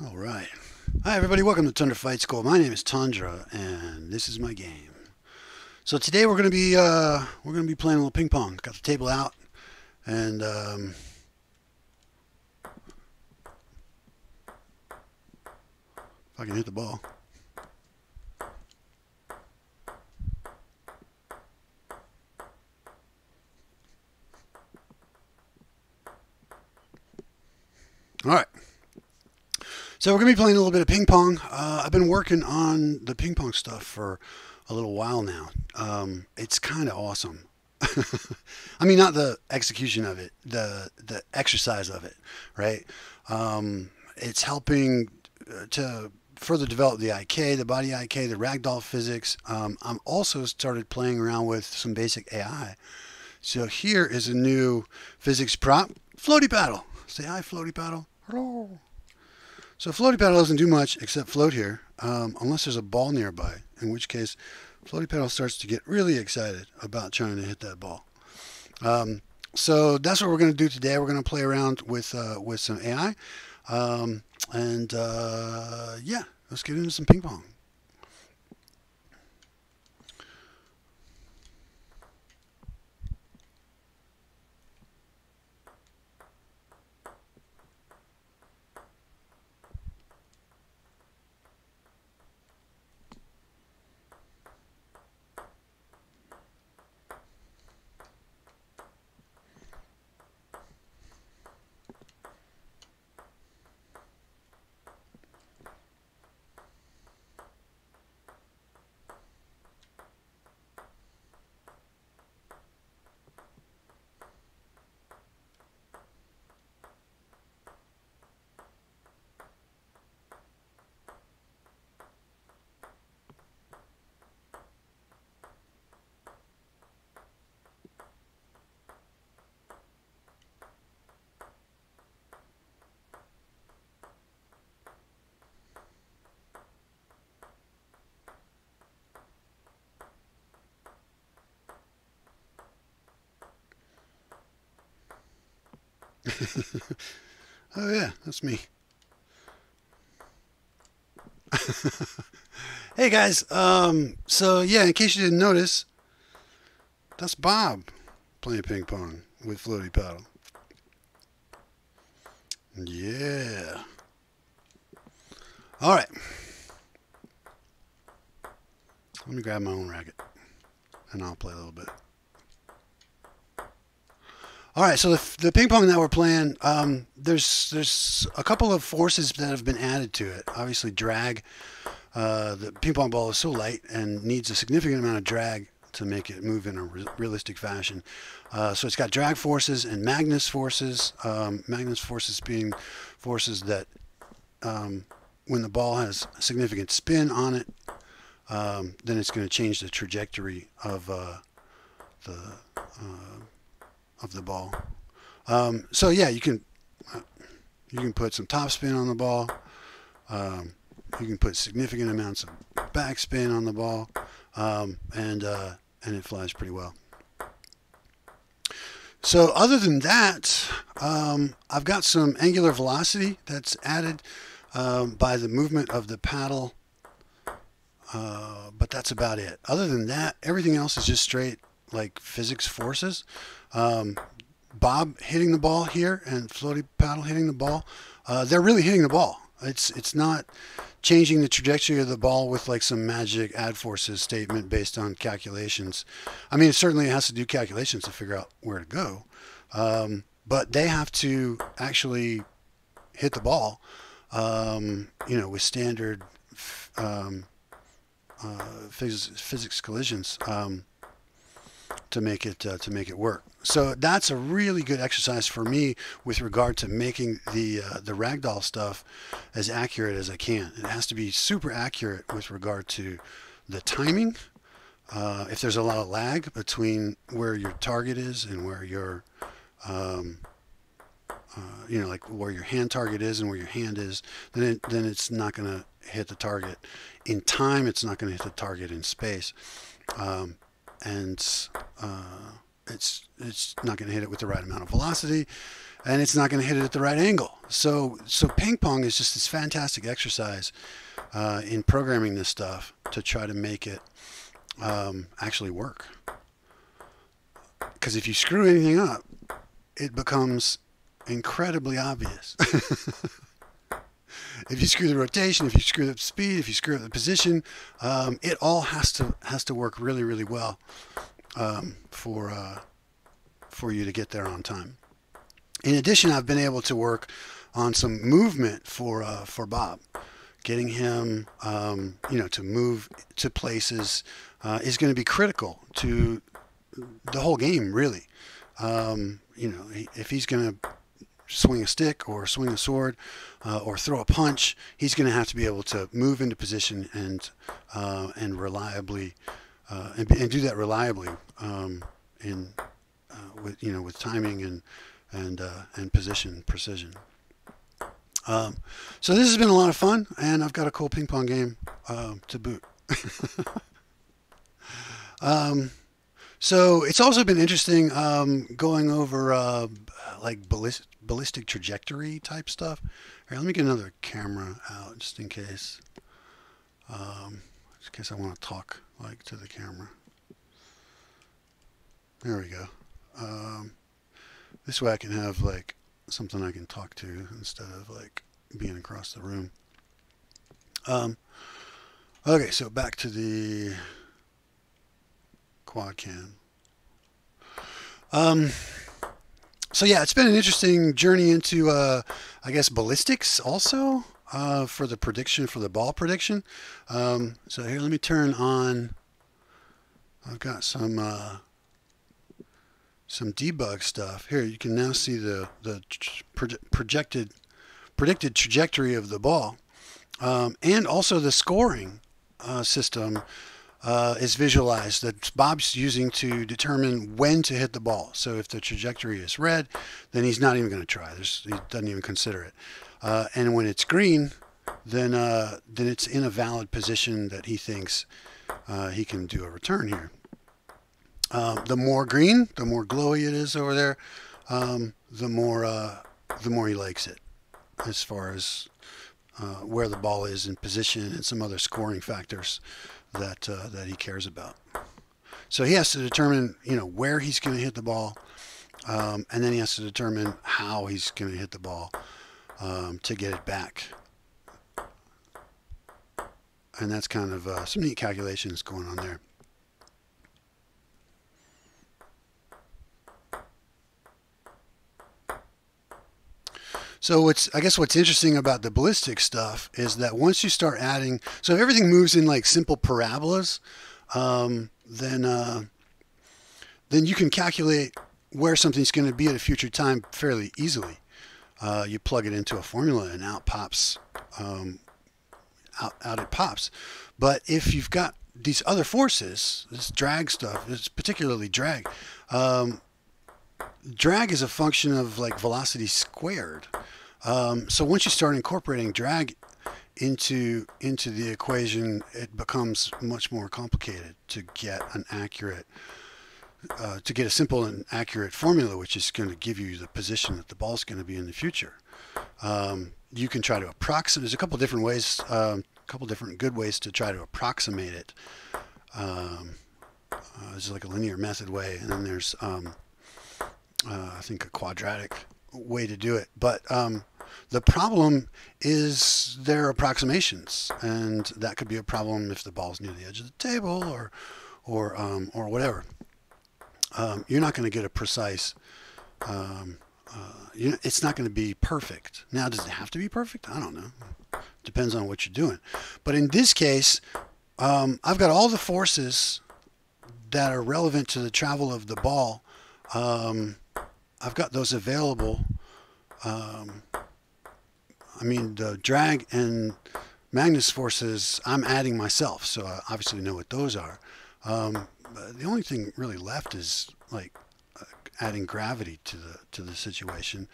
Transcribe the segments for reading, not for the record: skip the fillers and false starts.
All right. Hi, everybody. Welcome to Tundra Fight School. My name is Tundra, and this is my game. So today we're gonna be playing a little ping pong. Got the table out, and if I can hit the ball. All right. So we're gonna be playing a little bit of ping pong. I've been working on the ping pong stuff for a little while now. It's kind of awesome. I mean, not the execution of it, the exercise of it, right? It's helping to further develop the IK, the body IK, the ragdoll physics. I'm also started playing around with some basic AI. So here is a new physics prop, floaty paddle. Say hi, floaty paddle. Hello. So floaty paddle doesn't do much except float here, unless there's a ball nearby, in which case floaty paddle starts to get really excited about trying to hit that ball. So that's what we're going to do today. We're going to play around with some AI, yeah, let's get into some ping pong. Oh yeah, that's me. Hey guys, so yeah, in case you didn't notice, that's Bob playing ping pong with floaty paddle. Yeah. All right. Let me grab my own racket, and I'll play a little bit. All right, so the ping pong that we're playing, there's a couple of forces that have been added to it. Obviously, drag. The ping pong ball is so light and needs a significant amount of drag to make it move in a realistic fashion. So it's got drag forces and Magnus forces. Magnus forces being forces that, when the ball has a significant spin on it, then it's going to change the trajectory of the ball. So yeah, you can put some top spin on the ball. You can put significant amounts of backspin on the ball, and it flies pretty well. So other than that, I've got some angular velocity that's added by the movement of the paddle, but that's about it. Other than that, everything else is just straight like physics forces. Bob hitting the ball here and floaty paddle hitting the ball. They're really hitting the ball. It's not changing the trajectory of the ball with like some magic add forces statement based on calculations. I mean, it certainly has to do calculations to figure out where to go, but they have to actually hit the ball, with standard physics collisions. To make it work. So that's a really good exercise for me with regard to making the ragdoll stuff as accurate as I can. It has to be super accurate with regard to the timing. If there's a lot of lag between where your target is and where your like where your hand target is and where your hand is, then it's not going to hit the target in time. It's not going to hit the target in space. And it's not going to hit it with the right amount of velocity, and it's not going to hit it at the right angle. So ping pong is just this fantastic exercise in programming this stuff to try to make it actually work. Because if you screw anything up, it becomes incredibly obvious. If you screw the rotation, if you screw up the speed, if you screw up the position, it all has to work really, really well for you to get there on time. In addition, I've been able to work on some movement for Bob, getting him to move to places is going to be critical to the whole game, really. If he's going to swing a stick or swing a sword or throw a punch, he's going to have to be able to move into position and reliably and do that reliably with timing and position precision. So this has been a lot of fun, and I've got a cool ping pong game to boot. So it's also been interesting going over like ballistic trajectory type stuff. Here, let me get another camera out just in case. Just in case I want to talk like to the camera. There we go. This way I can have like something I can talk to instead of like being across the room. Okay, so back to the quad cam. So yeah, it's been an interesting journey into, I guess, ballistics also for the prediction, for the ball prediction. So here, let me turn on. I've got some debug stuff here. You can now see the predicted trajectory of the ball, and also the scoring system is visualized that Bob's using to determine when to hit the ball. So if the trajectory is red, then he's not even going to try. He doesn't even consider it. And when it's green, then it's in a valid position that he thinks he can do a return here. The more green, the more glowy it is over there, the more he likes it, as far as where the ball is in position and some other scoring factors that he cares about. So he has to determine, where he's going to hit the ball, and then he has to determine how he's going to hit the ball to get it back. And that's kind of some neat calculations going on there. So I guess what's interesting about the ballistic stuff is that once you start adding, so if everything moves in like simple parabolas, then you can calculate where something's going to be at a future time fairly easily. You plug it into a formula and out pops, out it pops. But if you've got these other forces, this drag stuff, it's particularly drag. Drag is a function of like velocity squared. So once you start incorporating drag into the equation, it becomes much more complicated to get an accurate, to get a simple and accurate formula, which is going to give you the position that the ball's going to be in the future. You can try to approximate. There's a couple different ways, a couple different good ways to try to approximate it. There's like a linear method way, and then there's I think a quadratic way to do it. But the problem is their approximations, and that could be a problem if the ball's near the edge of the table or whatever. You're not going to get a precise. It's not going to be perfect. Now, does it have to be perfect? I don't know. Depends on what you're doing. But in this case, I've got all the forces that are relevant to the travel of the ball. I've got those available. I mean, the drag and Magnus forces I'm adding myself, so I obviously know what those are. The only thing really left is like adding gravity to the situation,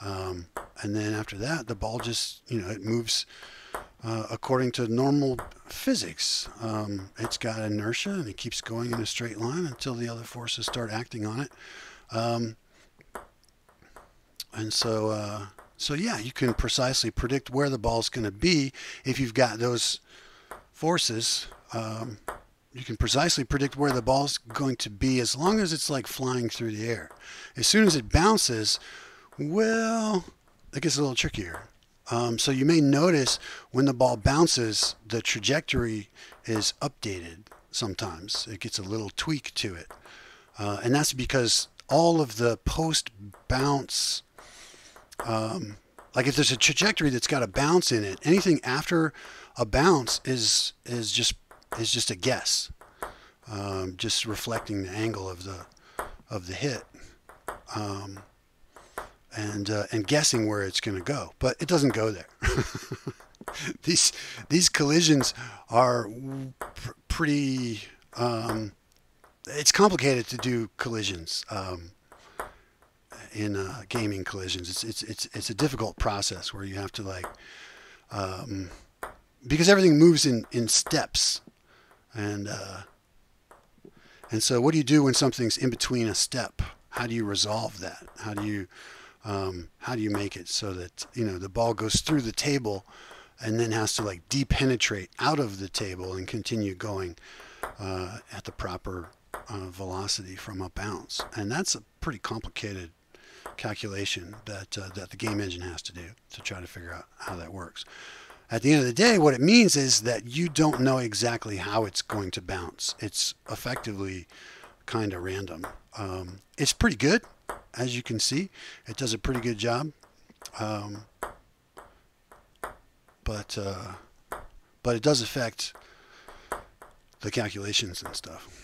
and then after that, the ball just it moves according to normal physics. It's got inertia and it keeps going in a straight line until the other forces start acting on it. And so yeah, you can precisely predict where the ball's going to be if you've got those forces. You can precisely predict where the ball's going to be as long as it's like flying through the air. As soon as it bounces, well, it gets a little trickier. So you may notice when the ball bounces, the trajectory is updated sometimes. It gets a little tweak to it. And that's because all of the post-bounce, like if there's a trajectory that's got a bounce in it, anything after a bounce is just a guess, just reflecting the angle of the hit, and guessing where it's going to go, but it doesn't go there. These collisions are pretty. It's complicated to do collisions in gaming collisions. It's a difficult process where you have to like. Because everything moves in steps, and so what do you do when something's in between a step? How do you resolve that? How do you make it so that the ball goes through the table and then has to like depenetrate out of the table and continue going at the proper velocity from a bounce? And that's a pretty complicated calculation that the game engine has to do to try to figure out how that works. At the end of the day, what it means is that you don't know exactly how it's going to bounce. It's effectively kind of random. It's pretty good, as you can see. It does a pretty good job. But it does affect the calculations and stuff.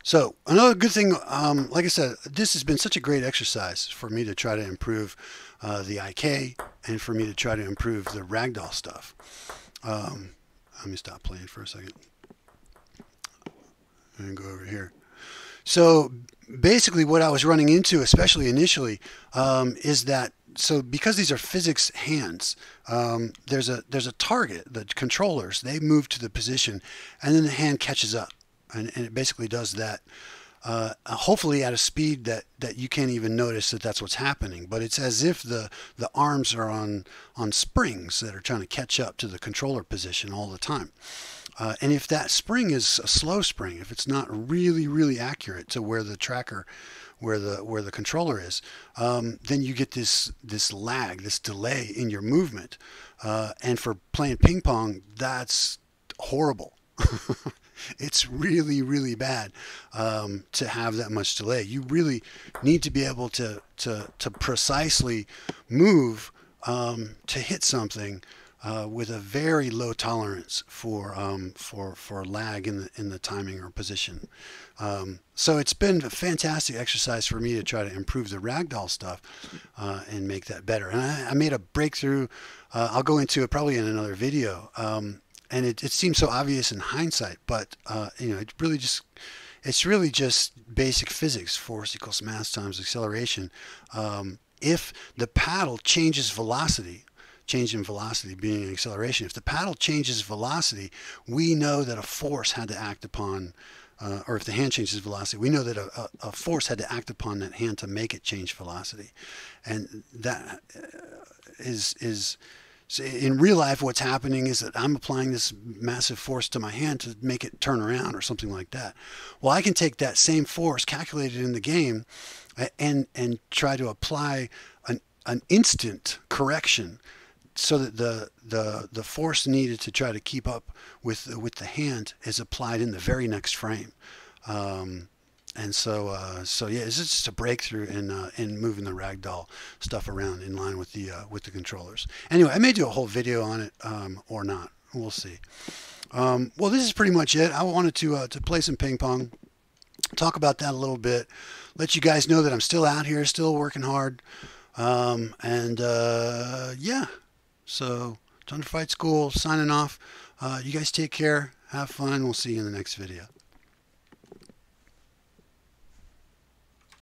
So another good thing, like I said, this has been such a great exercise for me to try to improve the IK and for me to try to improve the ragdoll stuff. Let me stop playing for a second and go over here. So basically what I was running into, especially initially, is that because these are physics hands, there's a target. The controllers, they move to the position and then the hand catches up. And it basically does that, hopefully at a speed that you can't even notice that that's what's happening. But it's as if the arms are on springs that are trying to catch up to the controller position all the time. And if that spring is a slow spring, if it's not really, really accurate to where the tracker, where the controller is, then you get this lag, this delay in your movement. And for playing ping pong, that's horrible. It's really, really bad to have that much delay. You really need to be able to precisely move to hit something with a very low tolerance for lag in the timing or position. So it's been a fantastic exercise for me to try to improve the ragdoll stuff and make that better. And I made a breakthrough. I'll go into it probably in another video. And it seems so obvious in hindsight, but it's really just basic physics: force equals mass times acceleration. If the paddle changes velocity, change in velocity being an acceleration, if the paddle changes velocity, we know that a force had to act upon, or if the hand changes velocity, we know that a force had to act upon that hand to make it change velocity, and that is. So in real life, what's happening is that I'm applying this massive force to my hand to make it turn around or something like that. Well, I can take that same force calculated in the game and try to apply an instant correction so that the force needed to try to keep up with the hand is applied in the very next frame. And so yeah, it's just a breakthrough in moving the ragdoll stuff around in line with the controllers. Anyway, I may do a whole video on it or not. We'll see. Well, this is pretty much it. I wanted to play some ping pong, talk about that a little bit, let you guys know that I'm still out here, still working hard, yeah. So Tundra Fight School signing off. You guys take care. Have fun. We'll see you in the next video.